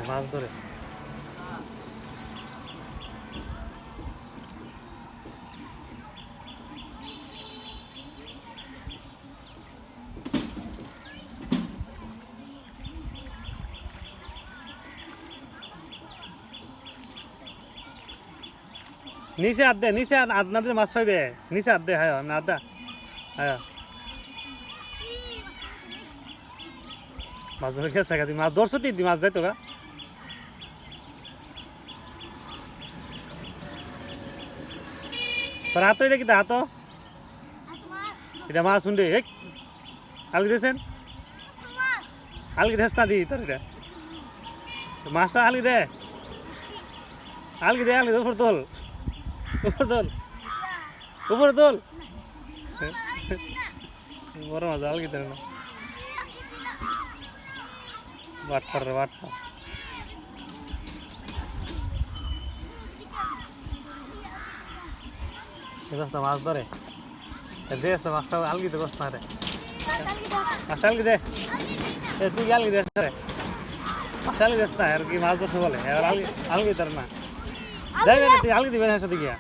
মাছ ধরে নিচে হাত দে, নিচে হাত না দিলে মাছ পাইবে। নিচে হাত দে, হ্যাঁ আমি হাত দা, হ্যাঁ মাছ ধরে খেয়েছে তুই মাছ ধরছো তুই মাছ যাইতো গা তোর হাত এটা কি হাত এটা মাছ শুনবে আলগি দিয়েছেন আলগি দেস না দি তোর এটা মাছটা আলগি দে আলগি দে আলগি দে উপর তোল উপর তোল উপরে তোল বড় মাছ আলগি দেয় না বাটপার রে বাটপার মাছ ধরে দেশ তো মাছটা আলগি দে বস না রে মাছটা আলগি দে তুই আলগি দে রে মাছটা আলগি দেস না আর কি মাছ ধরছে বলে এবার আলগি তার না যাইবে না তুই আলগি দিবে না সাথে গিয়া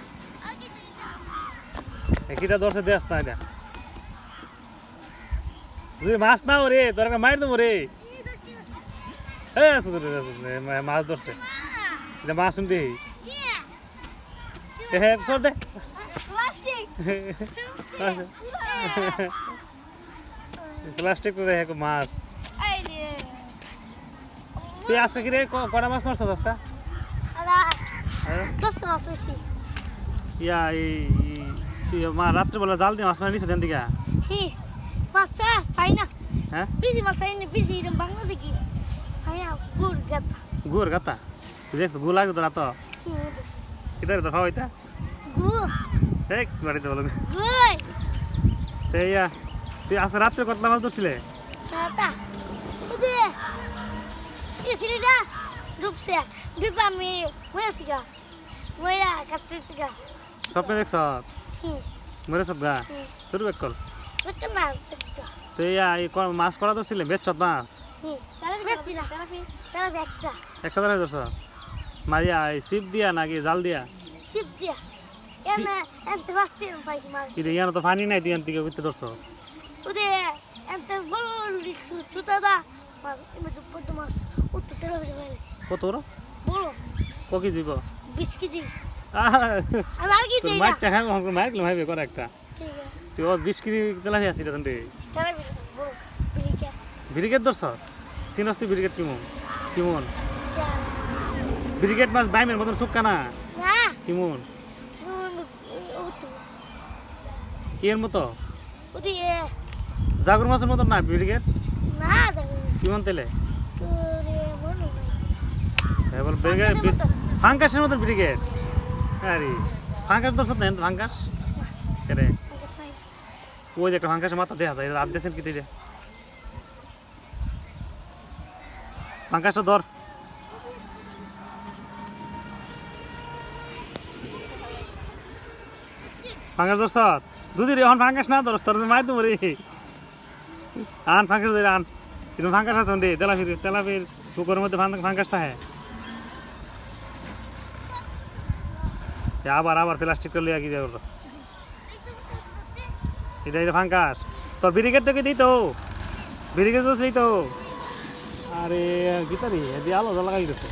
কিটা ধরছে দেশ না এটা তুই মাছ নাও রে তোর একটা মার দেবো রে মাছ ধরছে এটা মাছ শুনতে হ্যাঁ সর দে প্লাস্টিক করে মাছ তুই আজকে কি রে কটা মাছ মারছ আজকে ইয়া এই মা রাত্রেবেলা জাল দিয়ে মাছ মারি নিছে দেন দিকে হ্যাঁ গুড় গাতা তুই দেখছো গু লাগতো তোরা তো কিতারে তো খাওয়াইতা এক বাড়িতে বলো ইয়া তুই আজকে রাত্রে কতটা মাছ ধরছিলে স্বপ্নে দেখছ মরে সব গা তোর বেক কল তো ইয়া মাছ করা ধরছিলে বেচছ মাছ একটা ধরে ধরছ মারিয়া ছিপ দিয়া নাকি জাল দিয়া ইয়ানো তো পানি নাই তুই এন থেকে করতে ধরছ কত কি দিব 20 কেজি মাইকটা হ্যাঁ মাইকলে ভাইবে কর একটা তুই 20 কেজি তেলাহি আসি রে তন্ডে ব্রিগেড ধরছ সিনস তুই ব্রিগেড কিমন ব্রিগেড মাছ বাইমের মতন চুক্কা না কিমন কি এর মতো জাগর মাছের মতন না ব্রিগেড কিমন তেলে এবার ব্রিগেড ফাঙ্কাসের মতন ব্রিগেড আরে ফাঙ্কাস ধরছ না ফাঙ্কাস রে ওই যে একটা ফাঙ্কাসের মাথা দেখা যায় রাত দেশেন কি দিয়ে ফাঙ্কাসটা ধর ফাঙ্কাস ধরছ দুদি রে এখন ফাঙ্কাস না ধরছ তোর মাই তো মরে আন ফাঙ্কাস ধরে আন কিন্তু ফাঙ্কাস আছে রে তেলাফির পুকুরের মধ্যে ফাঙ্কাসটা হ্যাঁ আবার প্লাস্টিক করে লিয়া কি দেওয়ার এটা ফাঙ্কাস তোর ব্রিগেডটাকে দিই তো ব্রিগেড দিই তো আরে গীতারি দিয়ে আলো লাগাই দিতেছে